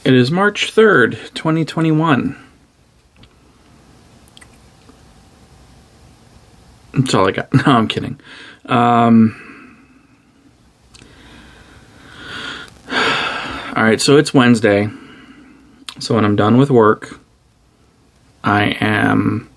It is March 3rd, 2021. That's all I got. No, I'm kidding. Alright, so it's Wednesday. So when I'm done with work, I am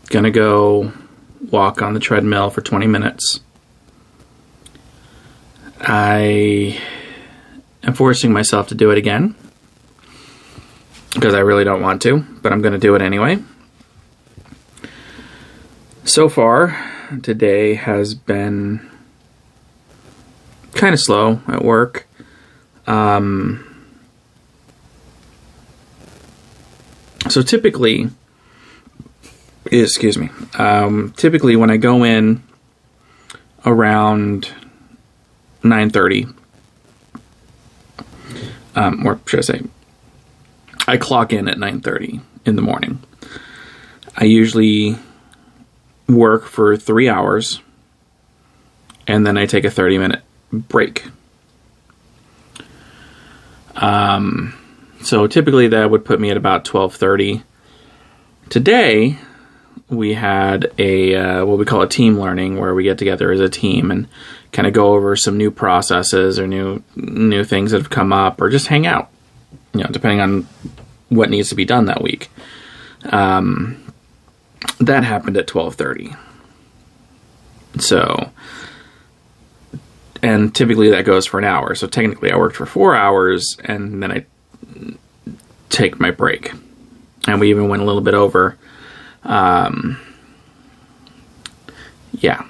gonna go walk on the treadmill for 20 minutes. I am forcing myself to do it again because I really don't want to, but I'm going to do it anyway. So far, today has been kind of slow at work. So typically, typically when I go in around 9:30, or should I say, I clock in at 9:30 in the morning. I usually work for 3 hours, and then I take a 30-minute break. So typically that would put me at about 12:30. Today, we had a what we call a team learning, where we get together as a team and kind of go over some new processes or new things that have come up, or just hang out, depending on what needs to be done that week. That happened at 12:30. So, and typically that goes for an hour. So technically I worked for 4 hours, and then I take my break. And we even went a little bit over. Yeah.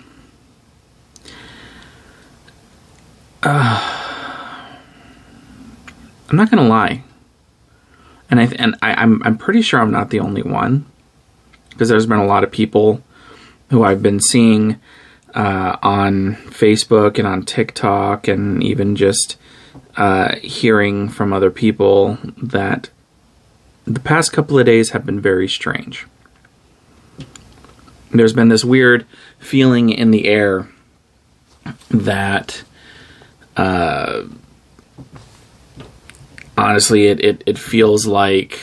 I'm not gonna lie, and I'm pretty sure I'm not the only one, because there's been a lot of people who I've been seeing on Facebook and on TikTok, and even just hearing from other people that the past couple of days have been very strange. There's been this weird feeling in the air that honestly, it feels like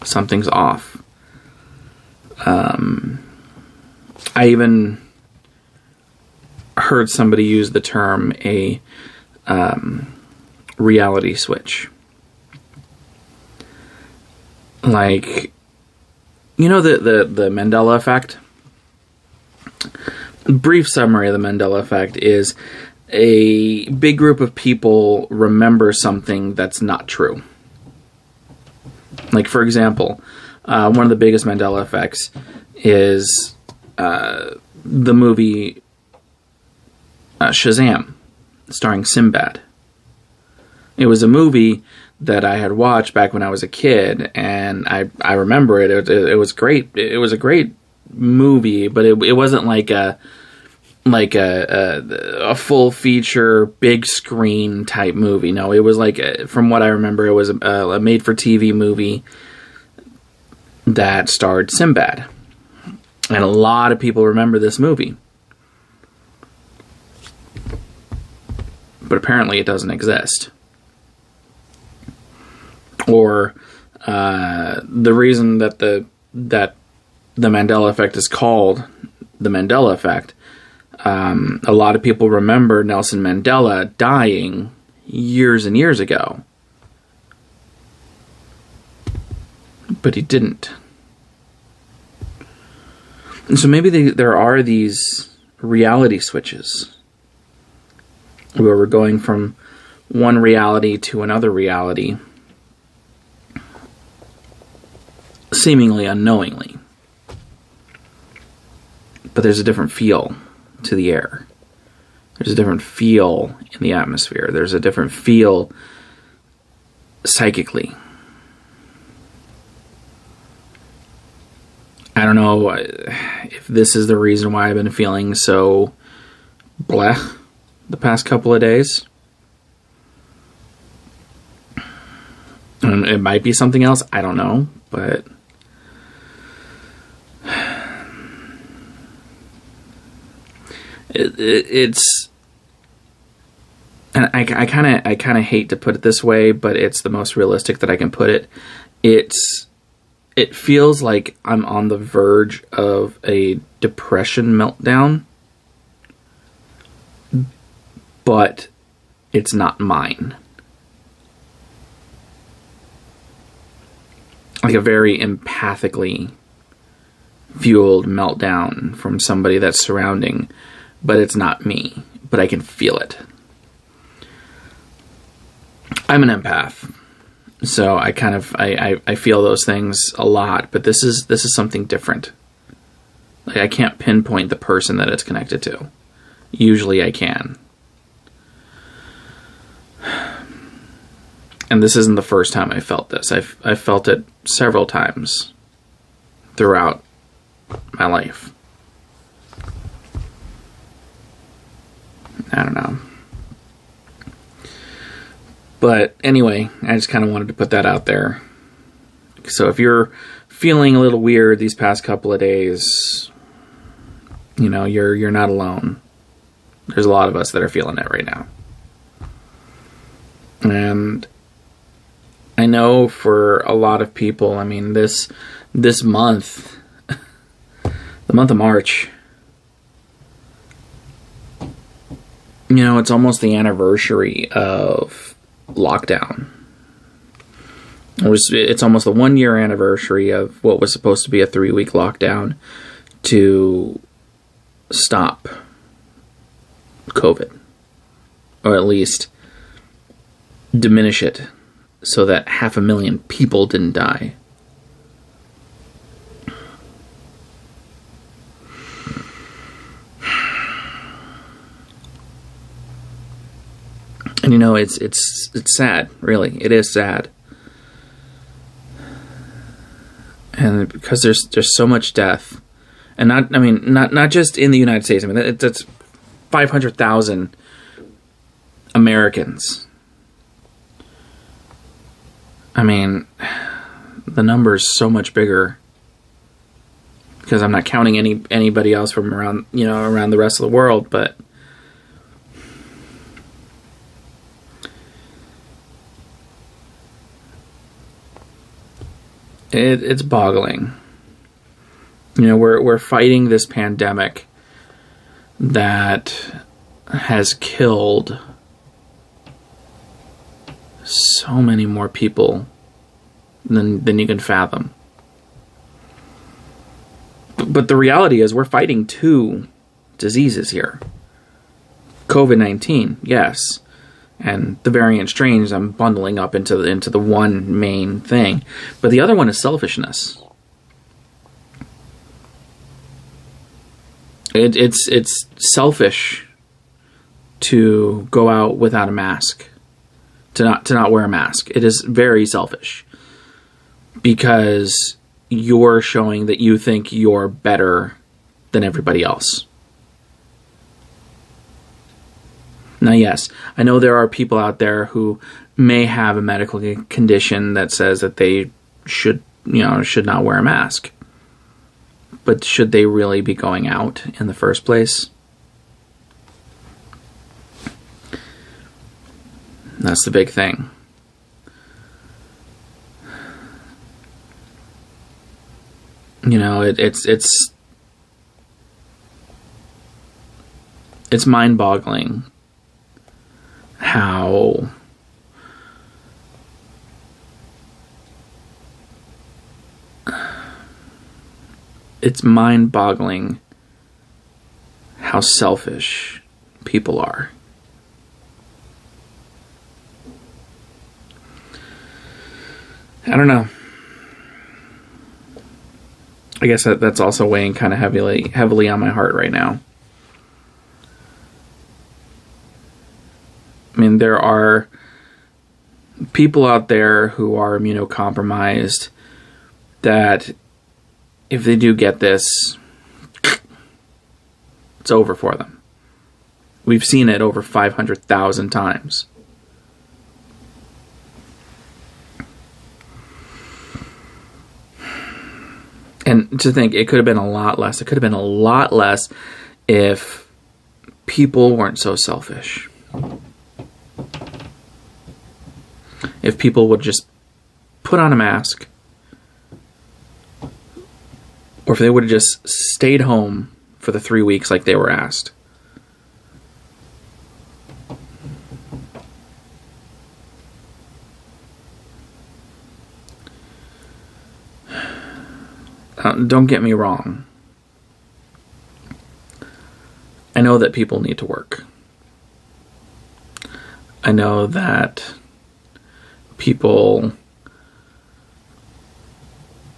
something's off. I even heard somebody use the term a reality switch. Like, the Mandela effect? Brief summary of the Mandela effect is a big group of people remember something that's not true. Like, for example, one of the biggest Mandela effects is the movie Shazam, starring Sinbad. It was a movie that I had watched back when I was a kid, and I remember it. It was great. It was a great movie, but it wasn't like a full feature, big screen type movie. No, it was like, from what I remember, it was a made for TV movie that starred Sinbad. And a lot of people remember this movie. But apparently it doesn't exist. Or the reason that the Mandela effect is called the Mandela effect, a lot of people remember Nelson Mandela dying years and years ago. But he didn't. And so maybe there are these reality switches where we're going from one reality to another reality, seemingly unknowingly. But there's a different feel to the air. There's a different feel in the atmosphere. There's a different feel psychically. I don't know if this is the reason why I've been feeling so bleh the past couple of days. It might be something else. I don't know, but it's and I kind of hate to put it this way, but it's the most realistic that I can put it. It feels like I'm on the verge of a depression meltdown, but it's not mine. Like a very empathically fueled meltdown from somebody that's surrounding, but it's not me, but I can feel it. I'm an empath, so I kind of I feel those things a lot, but this is something different. Like, I can't pinpoint the person that it's connected to. Usually I can. And this isn't the first time I felt this. I've felt it several times throughout my life. I don't know. But anyway, I just kind of wanted to put that out there. So if you're feeling a little weird these past couple of days, you know, you're not alone. There's a lot of us that are feeling it right now. And I know for a lot of people, I mean, this month, the month of March, you know, it's almost the anniversary of lockdown. It's almost the 1 year anniversary of what was supposed to be a 3-week lockdown to stop COVID, or at least diminish it so that 500,000 people didn't die. And you know, it's sad, really. It is sad. And because there's so much death, and not just in the United States. I mean, that's 500,000 Americans. I mean, the number is so much bigger because I'm not counting anybody else from around the rest of the world, but it's boggling. You know, we're fighting this pandemic that has killed so many more people than you can fathom. But the reality is we're fighting two diseases here. COVID-19, yes. And the variant strains I'm bundling up into the one main thing. But the other one is selfishness. It's selfish to go out without a mask. To not wear a mask. It is very selfish. Because you're showing that you think you're better than everybody else. Now, yes, I know there are people out there who may have a medical condition that says that they should not wear a mask. But should they really be going out in the first place? That's the big thing. You know, it's mind-boggling how selfish people are. I don't know. I guess that's also weighing kind of heavily on my heart right now. I mean, there are people out there who are immunocompromised that if they do get this, it's over for them. We've seen it over 500,000 times. And to think, it could have been a lot less. It could have been a lot less if people weren't so selfish. if people would just put on a mask, or if they would have just stayed home for the 3 weeks like they were asked. Don't get me wrong. I know that people need to work. I know that people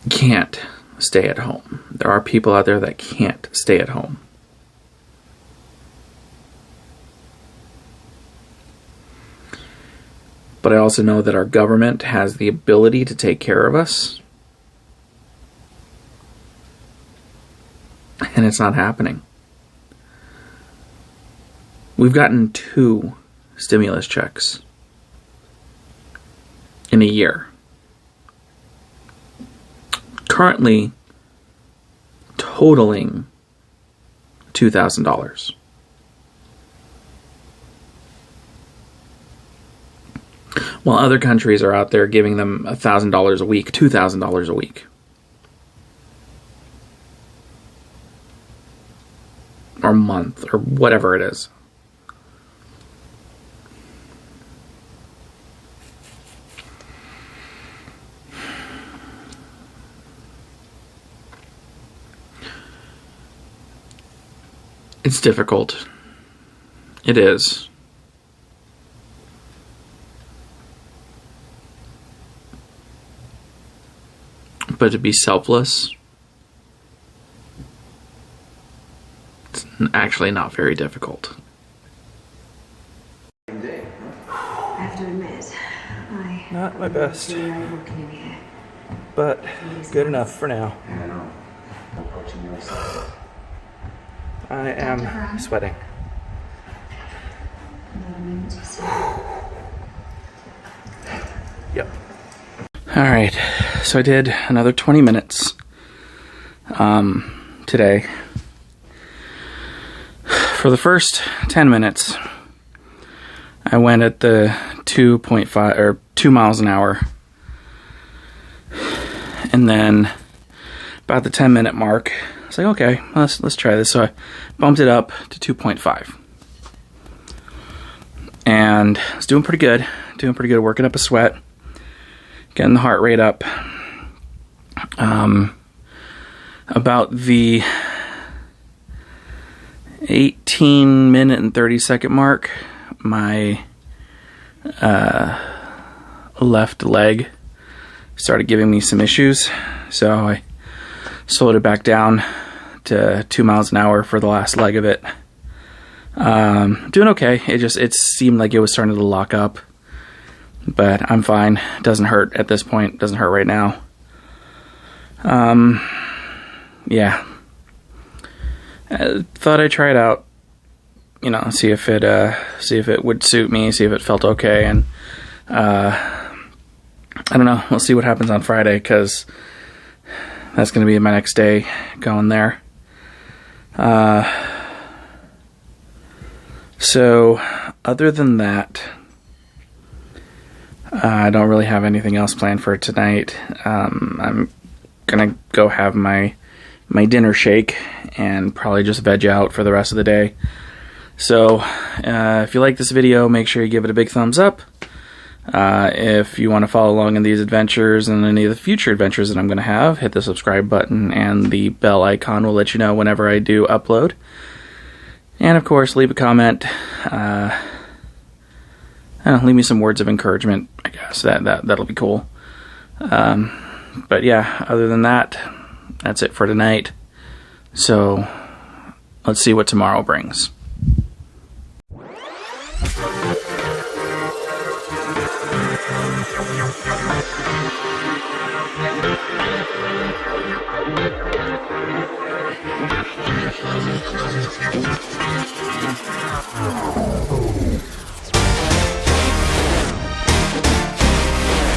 can't stay at home. There are people out there that can't stay at home. But I also know that our government has the ability to take care of us. And it's not happening. We've gotten 2 stimulus checks in a year. Currently totaling $2,000. While other countries are out there giving them $1,000 a week, $2,000 a week. Or month, or whatever it is. It's difficult. It is. But to be selfless, it's actually not very difficult. I have to admit, Not my best, working in here. but good enough for now. I know. Approaching the other side. I am sweating. Yep. Alright, so I did another 20 minutes today. For the first 10 minutes, I went at the 2.5 or 2 miles an hour. And then about the 10-minute mark, I was like, okay, let's try this. So I bumped it up to 2.5. And I was doing pretty good, working up a sweat, getting the heart rate up. About the 18-minute and 30-second mark, my left leg started giving me some issues, so I slowed it back down to 2 miles an hour for the last leg of it. Doing okay. It seemed like it was starting to lock up, but I'm fine. It doesn't hurt at this point. It doesn't hurt right now. Yeah. I thought I'd try it out. See if it would suit me, see if it felt okay, and I don't know. We'll see what happens on Friday, because that's going to be my next day going there. So, other than that, I don't really have anything else planned for tonight. I'm going to go have my dinner shake and probably just veg out for the rest of the day. So, if you like this video, make sure you give it a big thumbs up. If you want to follow along in these adventures and any of the future adventures that I'm going to have, hit the subscribe button, and the bell icon will let you know whenever I do upload. And of course, leave a comment. Leave me some words of encouragement, I guess. That'll be cool. But yeah, other than that, that's it for tonight. So, let's see what tomorrow brings.